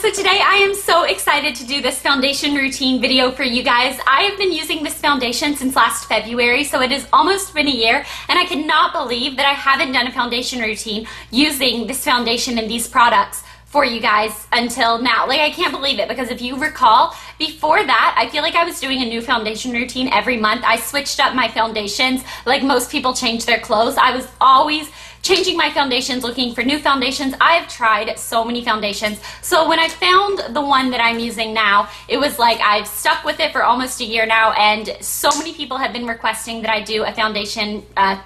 So today I am so excited to do this foundation routine video for you guys. I have been using this foundation since last February, so it has almost been a year, and I cannot believe that I haven't done a foundation routine using this foundation and these products for you guys until now. Like, I can't believe it, because if you recall, before that, I feel like I was doing a new foundation routine every month. I switched up my foundations like most people change their clothes. I was always changing my foundations, looking for new foundations. I have tried so many foundations. So when I found the one that I'm using now, it was like I've stuck with it for almost a year now, and so many people have been requesting that I do a foundation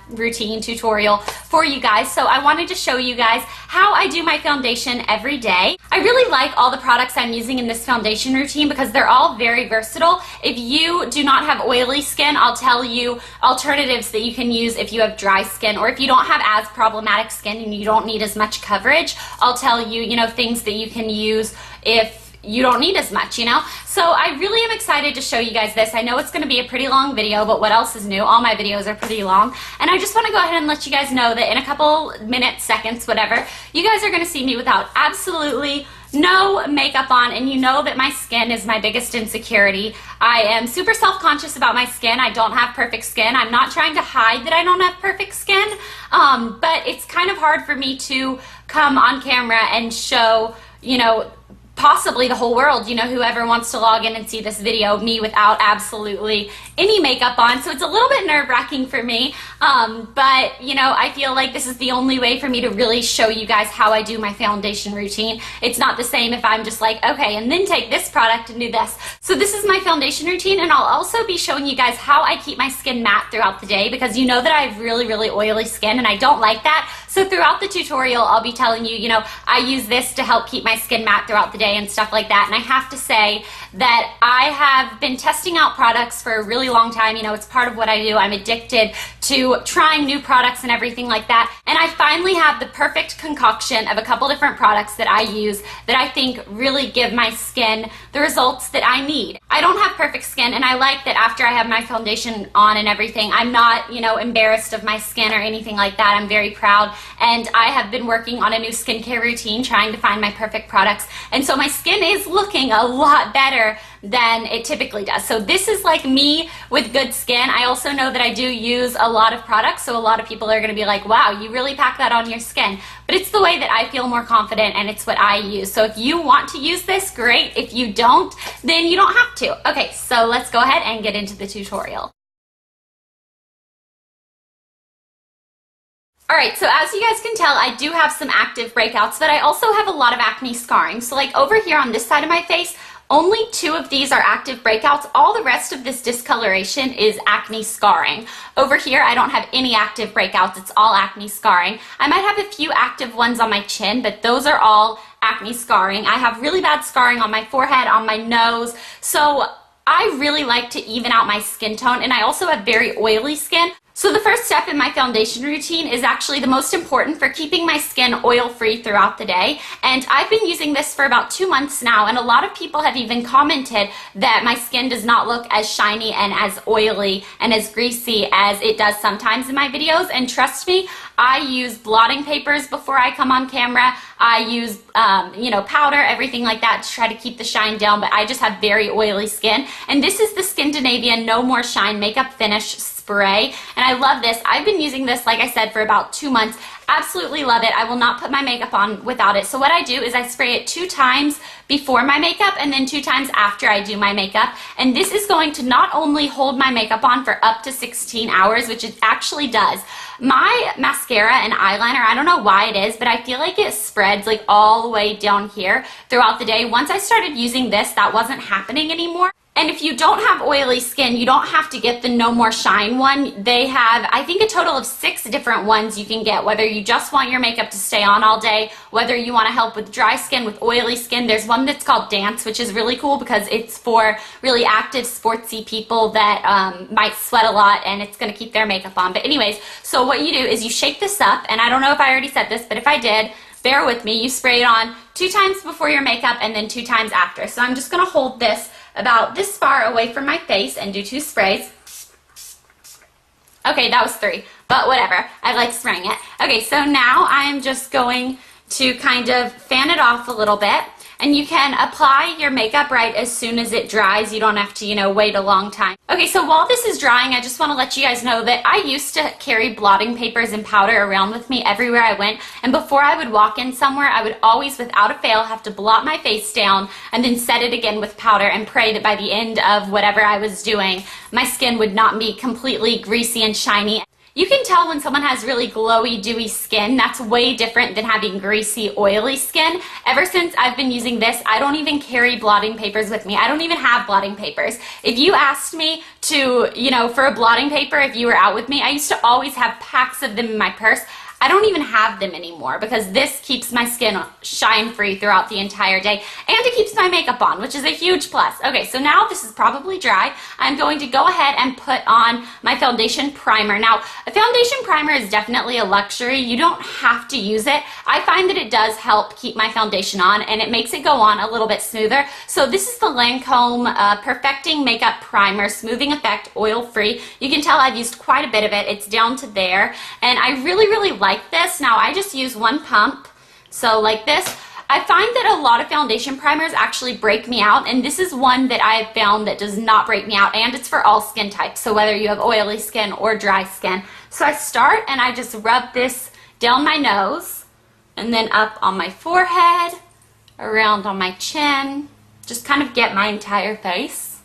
routine tutorial for you guys. So I wanted to show you guys how I do my foundation every day. I really like all the products I'm using in this foundation routine because they're all very versatile. If you do not have oily skin, I'll tell you alternatives that you can use if you have dry skin, or if you don't have as problematic skin and you don't need as much coverage, I'll tell you, things that you can use if you don't need as much, So I really am excited to show you guys this. I know it's going to be a pretty long video, but what else is new? All my videos are pretty long. And I just want to go ahead and let you guys know that in a couple minutes, seconds, whatever, you guys are going to see me without absolutely no makeup on, and you know that my skin is my biggest insecurity. I am super self-conscious about my skin. I don't have perfect skin. I'm not trying to hide that I don't have perfect skin, but it's kind of hard for me to come on camera and show, possibly the whole world, whoever wants to log in and see this video, me without absolutely any makeup on. So it's a little bit nerve-wracking for me, but I feel like this is the only way for me to really show you guys how I do my foundation routine. It's not the same if I'm just like, okay, and then take this product and do this. So this is my foundation routine, and I'll also be showing you guys how I keep my skin matte throughout the day, because you know that I have really, really oily skin, and I don't like that. So throughout the tutorial, I'll be telling you, I use this to help keep my skin matte throughout the day and stuff like that. And I have to say that I have been testing out products for a really long time. It's part of what I do. I'm addicted to trying new products and everything like that. And I finally have the perfect concoction of a couple different products that I use that I think really give my skin the results that I need. I don't have perfect skin, and I like that after I have my foundation on and everything, I'm not, embarrassed of my skin or anything like that. I'm very proud, and I have been working on a new skincare routine, trying to find my perfect products, and so my skin is looking a lot better than it typically does. So this is like me with good skin. I also know that I do use a lot of products, so a lot of people are going to be like, wow, you really pack that on your skin. But it's the way that I feel more confident, and it's what I use. So if you want to use this, great. If you don't, then you don't have to. Okay, so let's go ahead and get into the tutorial. Alright, so as you guys can tell, I do have some active breakouts, but I also have a lot of acne scarring. So like over here on this side of my face, only 2 of these are active breakouts. All the rest of this discoloration is acne scarring. Over here, I don't have any active breakouts. It's all acne scarring. I might have a few active ones on my chin, but those are all acne scarring. I have really bad scarring on my forehead, on my nose. So I really like to even out my skin tone, and I also have very oily skin. So the first step in my foundation routine is actually the most important for keeping my skin oil-free throughout the day. And I've been using this for about 2 months now, and a lot of people have even commented that my skin does not look as shiny and as oily and as greasy as it does sometimes in my videos. And trust me, I use blotting papers before I come on camera. I use, powder, everything like that to try to keep the shine down, but I just have very oily skin. And this is the Skindinavia No More Shine Makeup Finish Spray, and I love this. I've been using this, like I said, for about 2 months. Absolutely love it. I will not put my makeup on without it. So what I do is I spray it 2 times before my makeup and then 2 times after I do my makeup. And this is going to not only hold my makeup on for up to 16 hours, which it actually does. My mascara and eyeliner, I don't know why it is, but I feel like it spreads like all the way down here throughout the day. Once I started using this, that wasn't happening anymore. And if you don't have oily skin, you don't have to get the No More Shine one. They have, I think, a total of 6 different ones you can get, whether you just want your makeup to stay on all day, whether you want to help with dry skin, with oily skin. There's one that's called Dance, which is really cool because it's for really active, sportsy people that might sweat a lot, and it's going to keep their makeup on. But anyways, so what you do is you shake this up, and I don't know if I already said this, but if I did, bear with me. You spray it on 2 times before your makeup and then 2 times after. So I'm just going to hold this about this far away from my face and do 2 sprays. Okay, that was 3, but whatever. I like spraying it. Okay, so now I'm just going to kind of fan it off a little bit. and you can apply your makeup right as soon as it dries. You don't have to, you know, wait a long time. Okay, so while this is drying, I just want to let you guys know that I used to carry blotting papers and powder around with me everywhere I went, and before I would walk in somewhere, I would always, without a fail, have to blot my face down and then set it again with powder and pray that by the end of whatever I was doing, my skin would not be completely greasy and shiny. You can tell when someone has really glowy, dewy skin. That's way different than having greasy, oily skin. Ever since I've been using this, I don't even carry blotting papers with me. I don't even have blotting papers. If you asked me to, you know, for a blotting paper, if you were out with me, I used to always have packs of them in my purse. I don't even have them anymore because this keeps my skin shine-free throughout the entire day, and it keeps my makeup on, which is a huge plus. Okay, so now this is probably dry. I'm going to go ahead and put on my foundation primer. Now, a foundation primer is definitely a luxury. You don't have to use it. I find that it does help keep my foundation on, and it makes it go on a little bit smoother. So this is the Lancome Perfecting Makeup Primer, Smoothing Effect, Oil-Free. You can tell I've used quite a bit of it. It's down to there, and I really like this. Now I just use one pump, so like this. I find that a lot of foundation primers actually break me out, and this is one that I have found that does not break me out, and it's for all skin types, so whether you have oily skin or dry skin. So I start and I just rub this down my nose and then up on my forehead, around on my chin, just kind of get my entire face.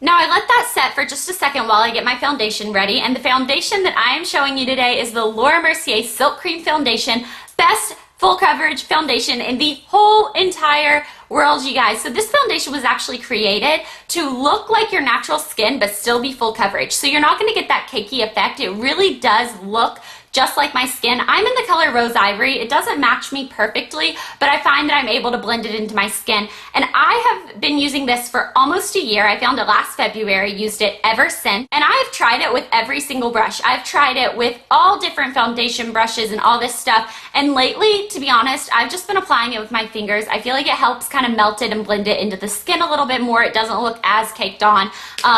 Now I let that set for just a second while I get my foundation ready, and the foundation that I am showing you today is the Laura Mercier Silk Cream Foundation. Best full coverage foundation in the whole entire world, you guys. So this foundation was actually created to look like your natural skin but still be full coverage. So you're not going to get that cakey effect. It really does look just like my skin. I'm in the color Rose Ivory. It doesn't match me perfectly, but I find that I'm able to blend it into my skin. And I have been using this for almost a year. I found it last February, used it ever since. And I have tried it with every single brush. I've tried it with all different foundation brushes and all this stuff. And lately, to be honest, I've just been applying it with my fingers. I feel like it helps kind of melt it and blend it into the skin a little bit more. It doesn't look as caked on.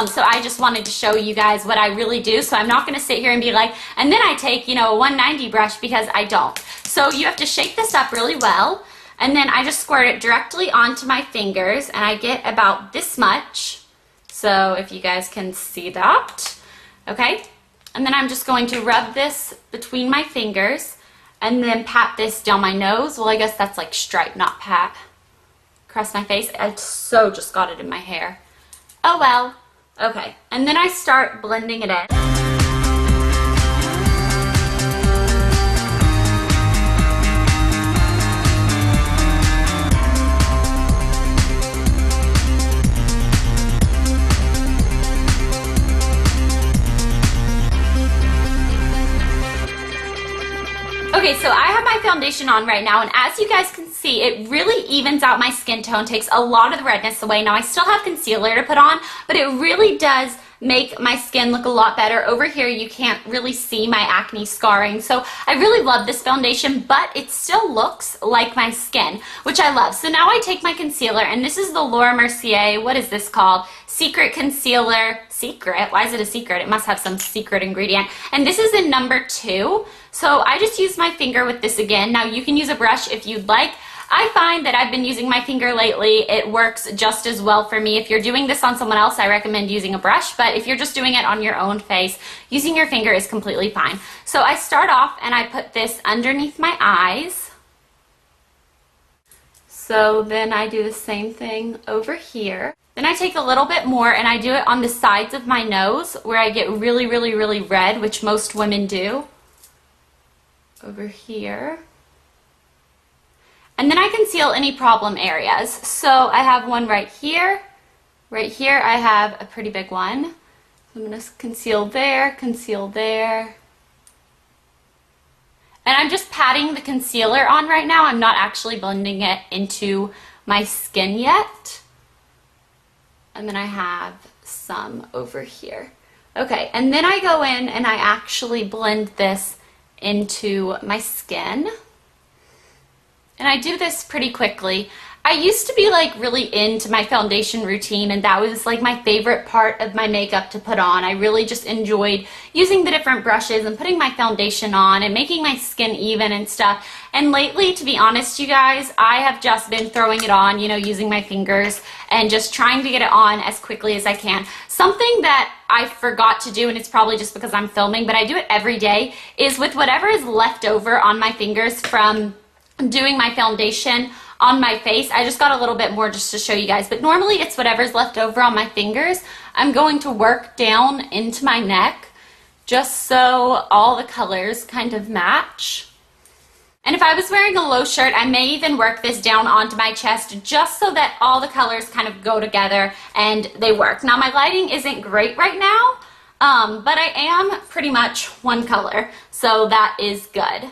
So I just wanted to show you guys what I really do. So I'm not going to sit here and be like, and then I take, you know, a 190 brush, because I don't. So you have to shake this up really well, and then I just squirt it directly onto my fingers, and I get about this much. So if you guys can see that, okay? And then I'm just going to rub this between my fingers and then pat this down my nose. Well, I guess that's like stripe, not pat. Across my face. I so just got it in my hair. Oh well. Okay. And then I start blending it in. Okay, so I have my foundation on right now, and as you guys can see, it really evens out my skin tone, takes a lot of the redness away. Now, I still have concealer to put on, but it really does make my skin look a lot better. Over here, you can't really see my acne scarring, so I really love this foundation, but it still looks like my skin, which I love. So now I take my concealer, and this is the Laura Mercier, what is this called? Secret Concealer. Secret? Why is it a secret? It must have some secret ingredient. And this is in number 2. So I just use my finger with this again. Now you can use a brush if you'd like. I find that I've been using my finger lately. It works just as well for me. If you're doing this on someone else, I recommend using a brush, but if you're just doing it on your own face, using your finger is completely fine. So I start off and I put this underneath my eyes. So then I do the same thing over here. Then I take a little bit more and I do it on the sides of my nose where I get really red, which most women do. Over here. And then I conceal any problem areas. So I have one right here. Right here I have a pretty big one. I'm going to conceal there. And I'm just patting the concealer on right now. I'm not actually blending it into my skin yet. And then I have some over here. Okay, and then I go in and I actually blend this into my skin. And I do this pretty quickly. I used to be like really into my foundation routine, and that was like my favorite part of my makeup to put on. I really just enjoyed using the different brushes and putting my foundation on and making my skin even and stuff. And lately, to be honest, you guys, I have just been throwing it on, you know, using my fingers and just trying to get it on as quickly as I can. Something that I forgot to do, and it's probably just because I'm filming, but I do it every day, is with whatever is left over on my fingers from doing my foundation on my face. I just got a little bit more just to show you guys, but normally it's whatever's left over on my fingers. I'm going to work down into my neck just so all the colors kind of match. And if I was wearing a low shirt, I may even work this down onto my chest just so that all the colors kind of go together and they work. Now my lighting isn't great right now, but I am pretty much one color, so that is good.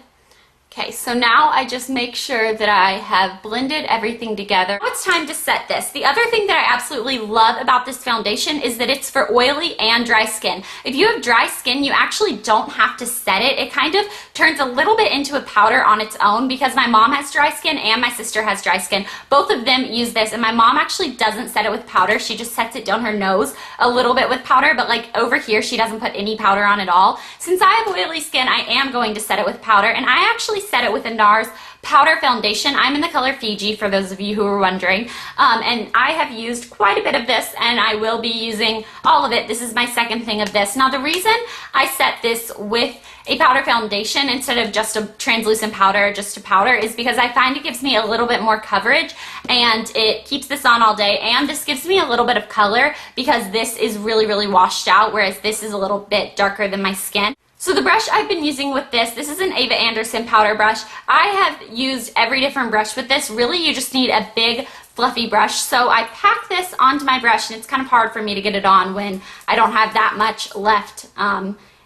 Okay, so now I just make sure that I have blended everything together. Now it's time to set this. The other thing that I absolutely love about this foundation is that it's for oily and dry skin. If you have dry skin, you actually don't have to set it. It kind of turns a little bit into a powder on its own, because my mom has dry skin and my sister has dry skin. Both of them use this, and my mom actually doesn't set it with powder. She just sets it down her nose a little bit with powder, but like over here, she doesn't put any powder on at all. Since I have oily skin, I am going to set it with powder, and I actually set it with a NARS powder foundation. I'm in the color Fiji, for those of you who are wondering, and I have used quite a bit of this, and I will be using all of it. This is my second thing of this. Now the reason I set this with a powder foundation instead of just a translucent powder, just a powder, is because I find it gives me a little bit more coverage, and it keeps this on all day, and this gives me a little bit of color because this is really, really washed out, whereas this is a little bit darker than my skin. So the brush I've been using with this is an Ava Anderson powder brush. I have used every different brush with this. Really, you just need a big fluffy brush. So I pack this onto my brush, and it's kind of hard for me to get it on when I don't have that much left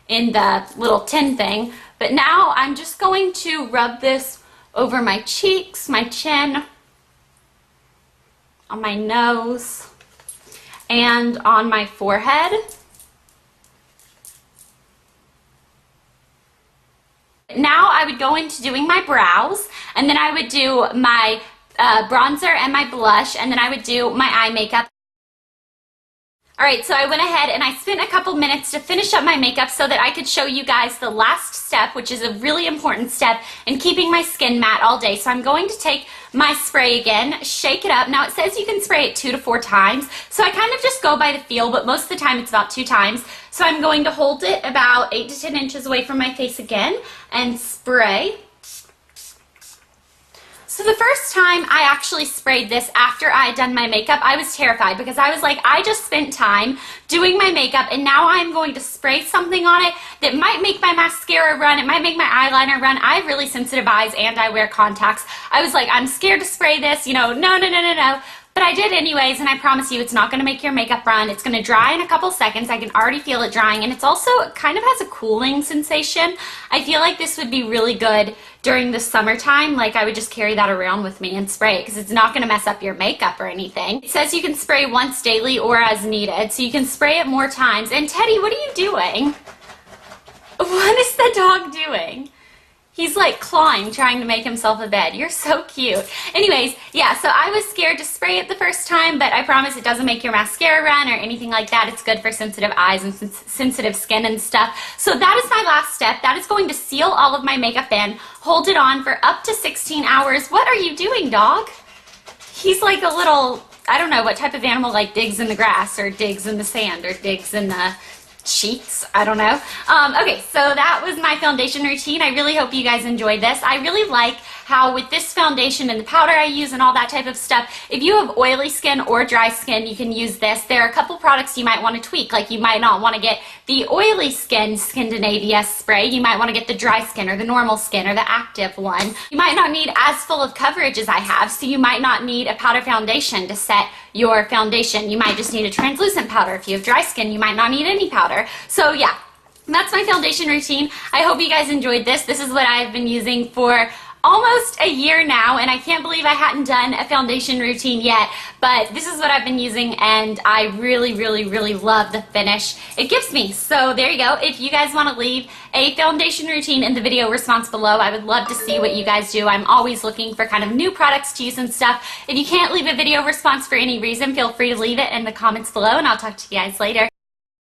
in the little tin thing. But now I'm just going to rub this over my cheeks, my chin, on my nose, and on my forehead. Now I would go into doing my brows, and then I would do my bronzer and my blush, and then I would do my eye makeup. Alright, so I went ahead and I spent a couple minutes to finish up my makeup so that I could show you guys the last step, which is a really important step in keeping my skin matte all day. So I'm going to take my spray again, shake it up. Now it says you can spray it 2 to 4 times, so I kind of just go by the feel, but most of the time it's about 2 times. So I'm going to hold it about 8 to 10 inches away from my face again and spray. So the first time I actually sprayed this after I had done my makeup, I was terrified because I was like, I just spent time doing my makeup, and now I'm going to spray something on it that might make my mascara run, it might make my eyeliner run. I have really sensitive eyes and I wear contacts. I was like, I'm scared to spray this, you know, no. But I did anyways, and I promise you it's not going to make your makeup run. It's going to dry in a couple seconds. I can already feel it drying, and it's also kind of has a cooling sensation. I feel like this would be really good during the summertime. Like I would just carry that around with me and spray it because it's not going to mess up your makeup or anything. It says you can spray once daily or as needed, so you can spray it more times. And Teddy, what are you doing? What is the dog doing? He's like clawing, trying to make himself a bed. You're so cute. Anyways, yeah, so I was scared to spray it the first time, but I promise it doesn't make your mascara run or anything like that. It's good for sensitive eyes and sensitive skin and stuff. So that is my last step. That is going to seal all of my makeup in, hold it on for up to 16 hours. What are you doing, dog? He's like a little, I don't know what type of animal like digs in the grass or digs in the sand or digs in the sheets. I don't know. Okay, so that was my foundation routine. I really hope you guys enjoyed this. I really like how with this foundation and the powder I use and all that type of stuff, if you have oily skin or dry skin, you can use this. There are a couple products you might want to tweak. Like you might not want to get the oily skin Skindinavia spray. You might want to get the dry skin or the normal skin or the active one. You might not need as full of coverage as I have, so you might not need a powder foundation to set your foundation. You might just need a translucent powder. If you have dry skin, you might not need any powder. So yeah, that's my foundation routine. I hope you guys enjoyed this. This is what I've been using for almost a year now, and I can't believe I hadn't done a foundation routine yet, but this is what I've been using, and I really, really, really love the finish it gives me. So there you go. If you guys want to leave a foundation routine in the video response below, I would love to see what you guys do. I'm always looking for kind of new products to use and stuff. If you can't leave a video response for any reason, feel free to leave it in the comments below, and I'll talk to you guys later.